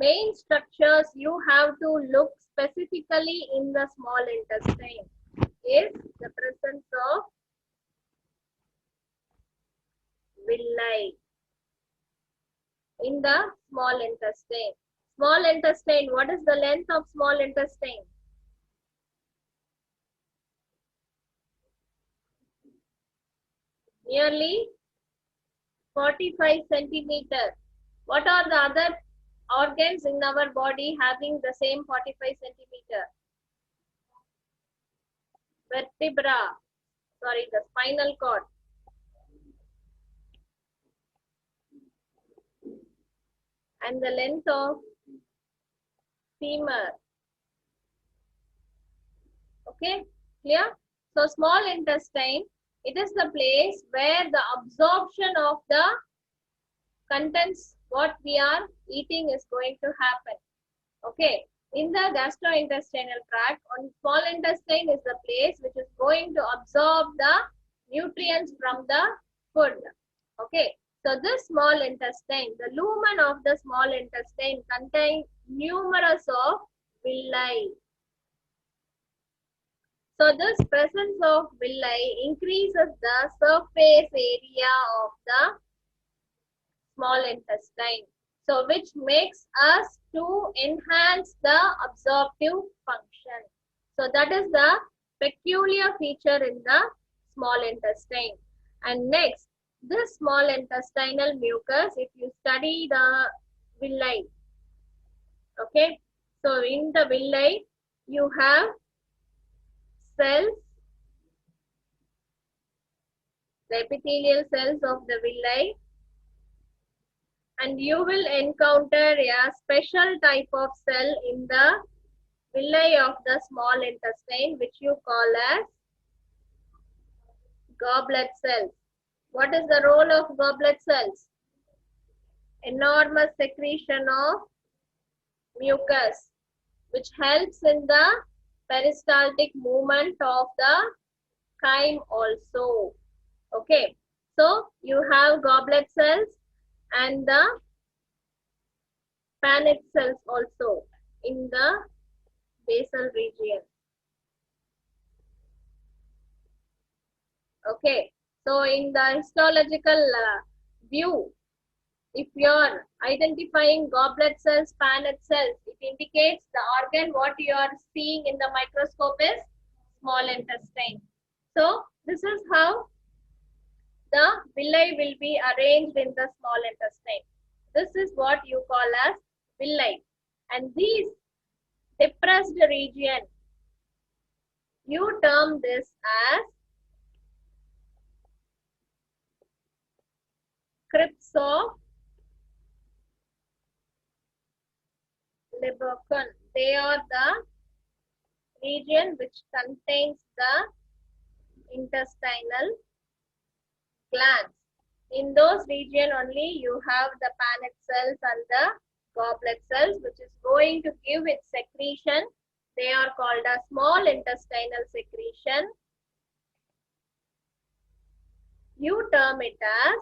main structures you have to look specifically in the small intestine is the presence of villi in the small intestine. Small intestine, what is the length of small intestine? Nearly 45 centimeter. What are the other organs in our body having the same 45 centimeter? Vertebra, sorry, the spinal cord. And the length of femur. Okay, clear? So small intestine, it is the place where the absorption of the contents what we are eating is going to happen. Okay, in the gastrointestinal tract, on small intestine is the place which is going to absorb the nutrients from the food. Okay, so this small intestine, the lumen of the small intestine contains numerous of villi. So this presence of villi increases the surface area of the small intestine. So which makes us to enhance the absorptive function. So that is the peculiar feature in the small intestine. And next, this small intestinal mucus, if you study the villi, okay, so in the villi you have cells, the epithelial cells of the villi, and you will encounter a special type of cell in the villi of the small intestine which you call as goblet cells. What is the role of goblet cells? Enormous secretion of mucus which helps in the peristaltic movement of the chyme also. Okay, so you have goblet cells and the Paneth cells also in the basal region. Okay, so in the histological view, if you are identifying goblet cells, Paneth cells, it indicates the organ what you are seeing in the microscope is small intestine. So this is how the villi will be arranged in the small intestine. This is what you call as villi. And these depressed region, you term this as crypts of Leberkun. They are the region which contains the intestinal glands. In those region only you have the Paneth cells and the goblet cells which is going to give its secretion. They are called a small intestinal secretion. You term it as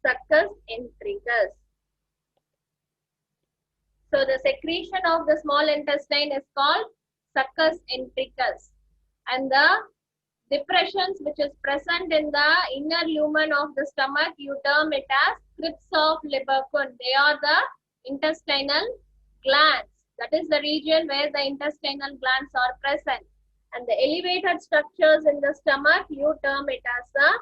succus intricus. So the secretion of the small intestine is called succus intricus. And the depressions which is present in the inner lumen of the stomach, you term it as crypts of Leberkun. They are the intestinal glands. That is the region where the intestinal glands are present. And the elevated structures in the stomach, you term it as the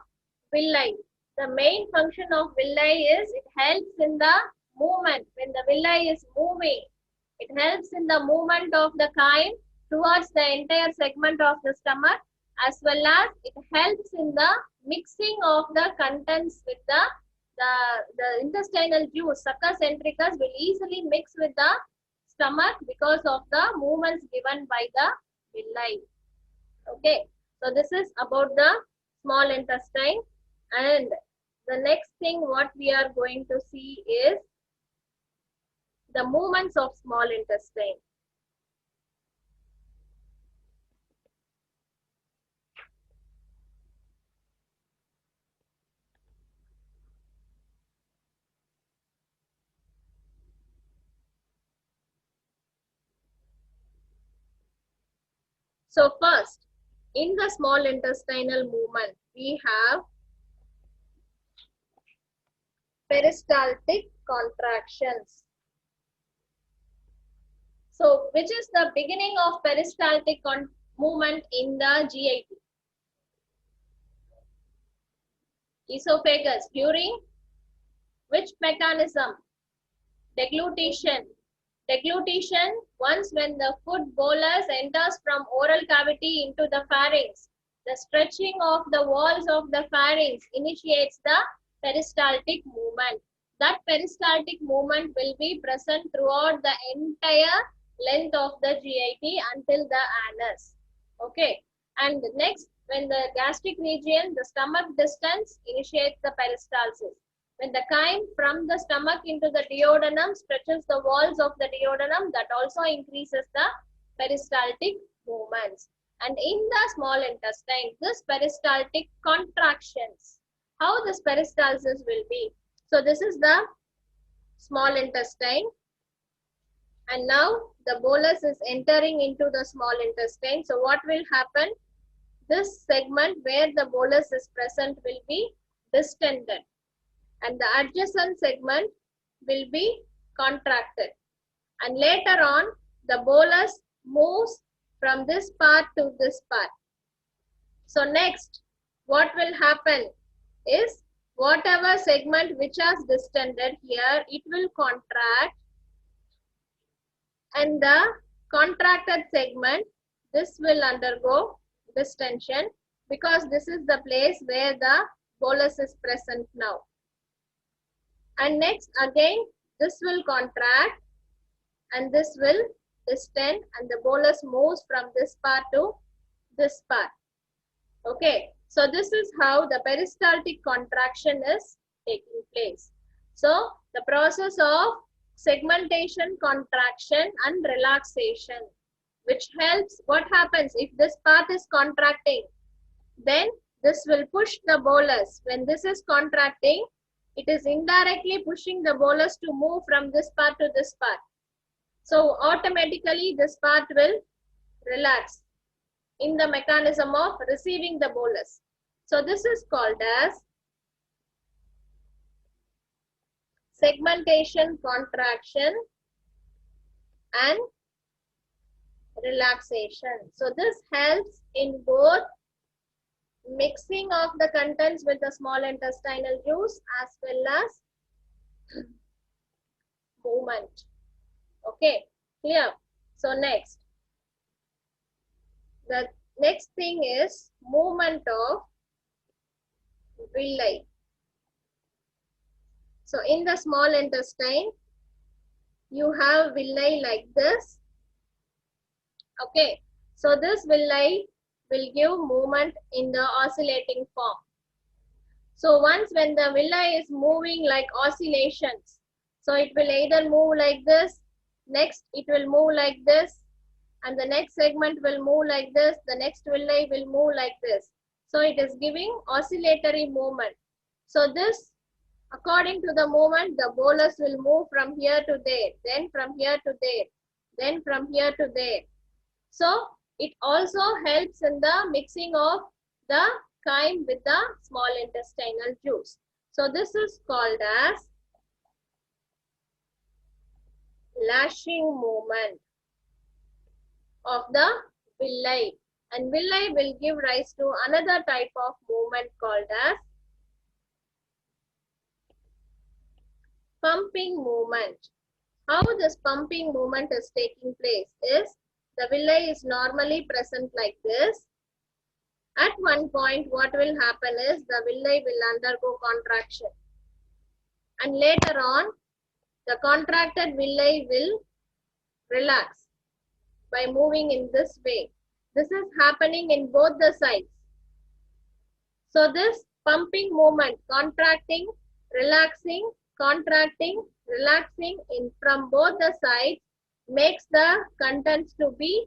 villi. The main function of villi is it helps in the movement. When the villi is moving, it helps in the movement of the chyme towards the entire segment of the stomach, as well as it helps in the mixing of the contents with the intestinal juice. Succus intricus will easily mix with the stomach because of the movements given by the villi. Okay, so this is about the small intestine. And the next thing what we are going to see is the movements of small intestine. So first, in the small intestinal movement, we have peristaltic contractions. So, which is the beginning of peristaltic movement in the GIT? Esophagus. During which mechanism? Deglutition. Deglutition, once when the food bolus enters from oral cavity into the pharynx, the stretching of the walls of the pharynx initiates the peristaltic movement. That peristaltic movement will be present throughout the entire length of the GIT until the anus. Okay. And next, when the gastric region, the stomach distance initiates the peristalsis. When the chyme from the stomach into the duodenum stretches the walls of the duodenum, that also increases the peristaltic movements. And in the small intestine, this peristaltic contractions, how this peristalsis will be. So this is the small intestine. And now the bolus is entering into the small intestine. So what will happen? This segment where the bolus is present will be distended, and the adjacent segment will be contracted. And later on, the bolus moves from this part to this part. So next, what will happen is whatever segment which is distended here, it will contract, and the contracted segment, this will undergo distension because this is the place where the bolus is present now. And next again, this will contract and this will distend, and the bolus moves from this part to this part. Okay, so this is how the peristaltic contraction is taking place. So the process of segmentation, contraction and relaxation, which helps, what happens if this part is contracting, then this will push the bolus. When this is contracting, it is indirectly pushing the bolus to move from this part to this part. So automatically this part will relax in the mechanism of receiving the bolus. So this is called as segmentation, contraction and relaxation. So this helps in both mixing of the contents with the small intestinal juice as well as movement. Okay, clear? So next, the next thing is movement of villi. So in the small intestine, you have villi like this. Okay, so this villi will give movement in the oscillating form. So once when the villi is moving like oscillations, so it will either move like this, next it will move like this, and the next segment will move like this, the next villi will move like this. So it is giving oscillatory movement. So this, according to the movement, the bolus will move from here to there, then from here to there, then from here to there. So it also helps in the mixing of the chyme with the small intestinal juice. So this is called as lashing movement of the villi, and villi will give rise to another type of movement called as pumping movement. How this pumping movement is taking place is, the villi is normally present like this. At one point, what will happen is the villi will undergo contraction, and later on the contracted villi will relax by moving in this way. This is happening in both the sides. So this pumping movement, contracting, relaxing, contracting, relaxing in from both the sides, makes the contents to be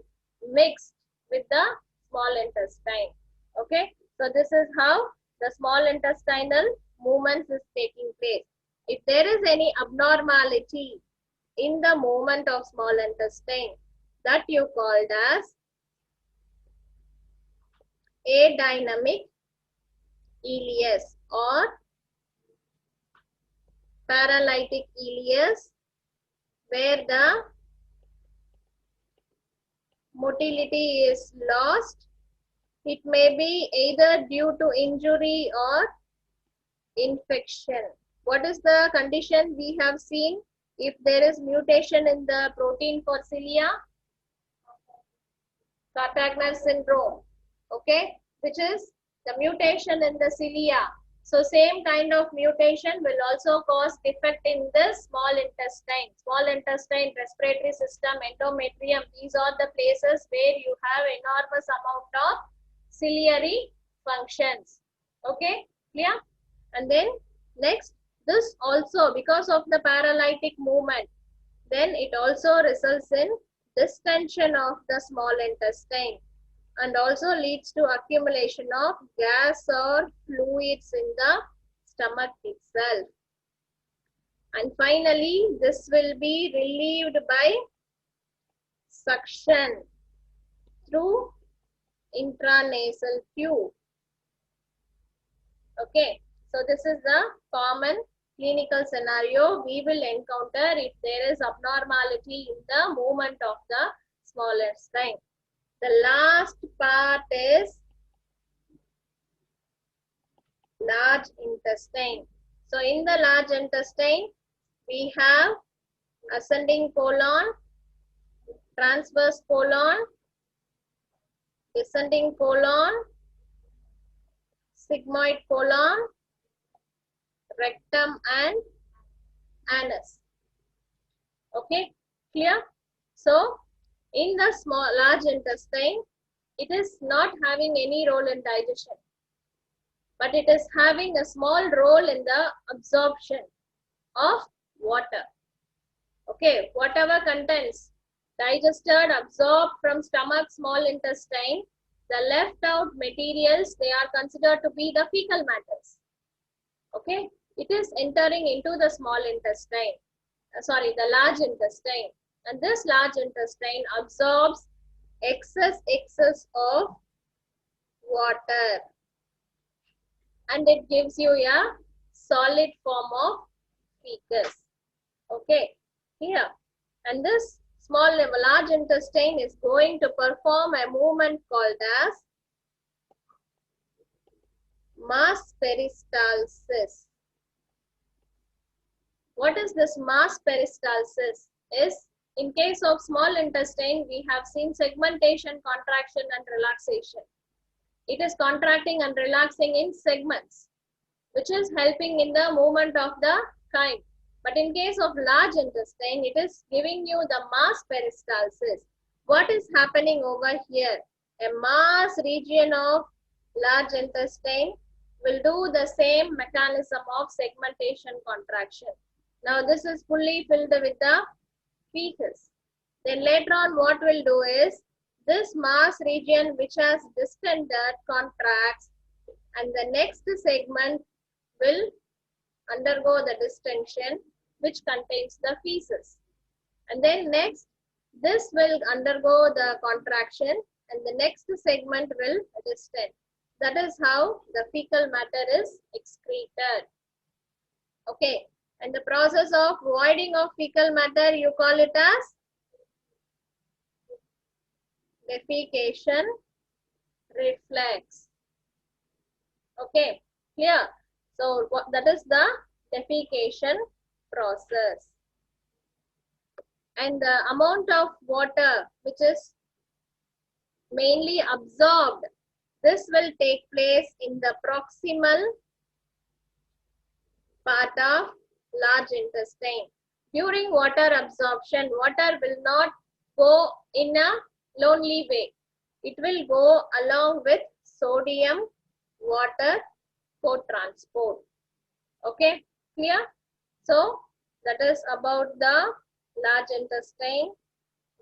mixed with the small intestine. Okay, so this is how the small intestinal movements is taking place. If there is any abnormality in the movement of small intestine, that you called as adynamic ileus or paralytic ileus, where the motility is lost. It may be either due to injury or infection. What is the condition we have seen? If there is mutation in the protein for cilia, Cartagena syndrome, okay, which is the mutation in the cilia. So same kind of mutation will also cause defect in the small intestine. Small intestine, respiratory system, endometrium, these are the places where you have enormous amount of ciliary functions. Okay, clear? And then next, this also because of the paralytic movement, then it also results in distension of the small intestine and also leads to accumulation of gas or fluids in the stomach itself. And finally, this will be relieved by suction through intranasal tube. Okay, so this is the common clinical scenario we will encounter if there is abnormality in the movement of the small intestine. The last part is large intestine. So in the large intestine, we have ascending colon, transverse colon, descending colon, sigmoid colon, rectum and anus. Okay, clear? So in the large intestine, it is not having any role in digestion, but it is having a small role in the absorption of water. Okay, whatever contents digested, absorbed from stomach, small intestine, the left out materials, they are considered to be the fecal matters. Okay, it is entering into the small intestine, the large intestine. And this large intestine absorbs excess of water and it gives you a solid form of fecus. Okay, here. And this large intestine is going to perform a movement called as mass peristalsis. What is this mass peristalsis? Is in case of small intestine, we have seen segmentation, contraction and relaxation. It is contracting and relaxing in segments, which is helping in the movement of the chyme. But in case of large intestine, it is giving you the mass peristalsis. What is happening over here? A mass region of large intestine will do the same mechanism of segmentation contraction. Now this is fully filled with the fecus. Then later on what we'll do is, this mass region which has distended contracts and the next segment will undergo the distension which contains the feces. And then next, this will undergo the contraction and the next segment will distend. That is how the fecal matter is excreted. Okay. And the process of voiding of fecal matter, you call it as defecation reflex. Okay, clear? So that is the defecation process. And the amount of water which is mainly absorbed, this will take place in the proximal part of large intestine. During water absorption, water will not go in a lonely way. It will go along with sodium water co-transport. Okay, clear? So that is about the large intestine,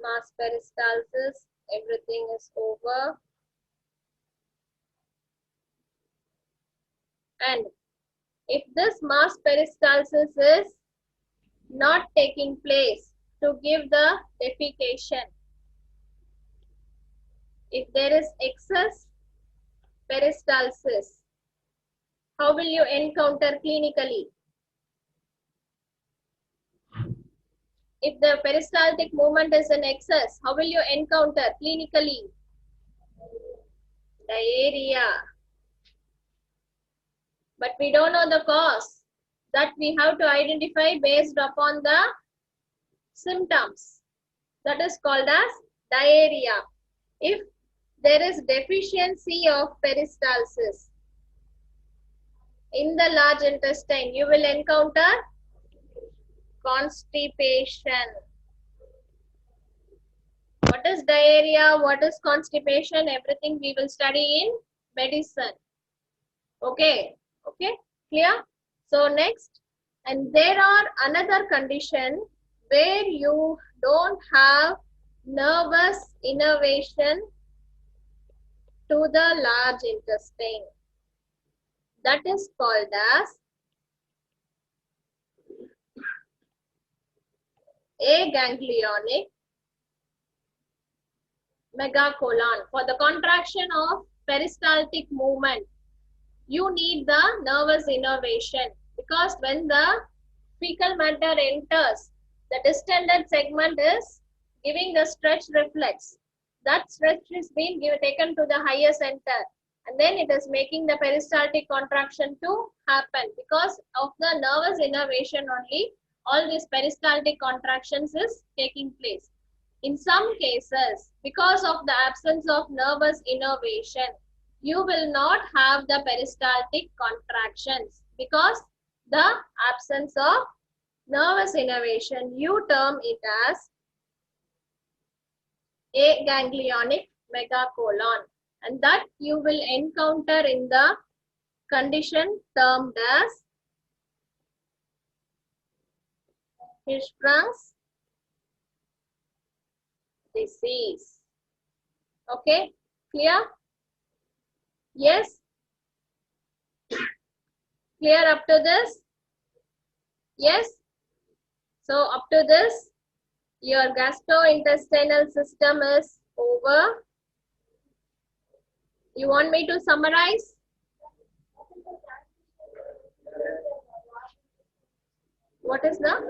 mass peristalsis, everything is over. And if this mass peristalsis is not taking place to give the defecation, if there is excess peristalsis, how will you encounter clinically? If the peristaltic movement is in excess, how will you encounter clinically? Diarrhea. But we don't know the cause. That we have to identify based upon the symptoms. That is called as diarrhea. If there is deficiency of peristalsis in the large intestine, you will encounter constipation. What is diarrhea? What is constipation? Everything we will study in medicine. Okay. Okay. Clear? So next, and there are another condition where you don't have nervous innervation to the large intestine. That is called as aganglionic megacolon. For the contraction of peristaltic movement, you need the nervous innervation, because when the fecal matter enters, the distended segment is giving the stretch reflex. That stretch is being taken to the higher center, and then it is making the peristaltic contraction to happen. Because of the nervous innervation only, all these peristaltic contractions is taking place. In some cases, because of the absence of nervous innervation, you will not have the peristaltic contractions. Because the absence of nervous innervation, you term it as aganglionic megacolon, and that you will encounter in the condition termed as Hirschsprung's disease. Okay, clear? Yes? Clear up to this? Yes? So up to this, your gastrointestinal system is over. You want me to summarize? What is the?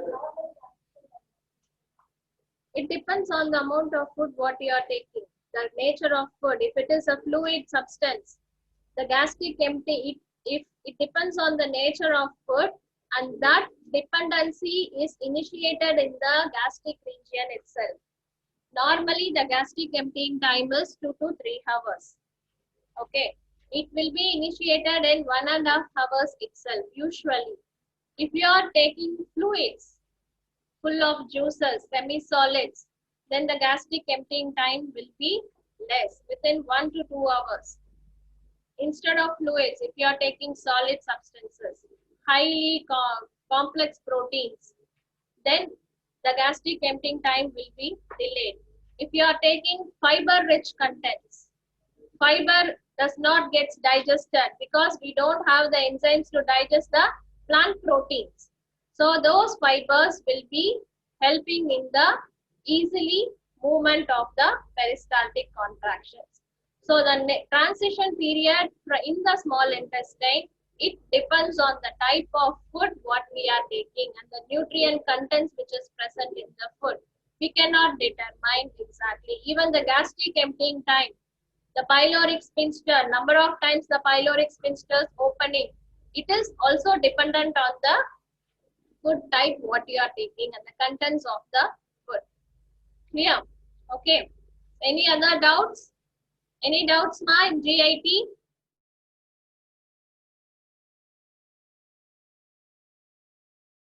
It depends on the amount of food what you are taking, the nature of food. If it is a fluid substance, the gastric empty, if it depends on the nature of food, and that dependency is initiated in the gastric region itself. Normally, the gastric emptying time is 2 to 3 hours. Okay, it will be initiated in 1.5 hours itself, usually. If you are taking fluids, full of juices, semi-solids, then the gastric emptying time will be less, within 1 to 2 hours. Instead of fluids, if you are taking solid substances, highly complex proteins, then the gastric emptying time will be delayed. If you are taking fiber-rich contents, fiber does not get digested because we don't have the enzymes to digest the plant proteins. So those fibers will be helping in the easily movement of the peristaltic contractions. So the transition period in the small intestine, it depends on the type of food what we are taking and the nutrient contents which is present in the food. We cannot determine exactly. Even the gastric emptying time, the pyloric sphincter, number of times the pyloric sphincter is opening, it is also dependent on the food type what you are taking and the contents of the food. Clear? Okay. Any other doubts? Any doubts, ma, in GIT?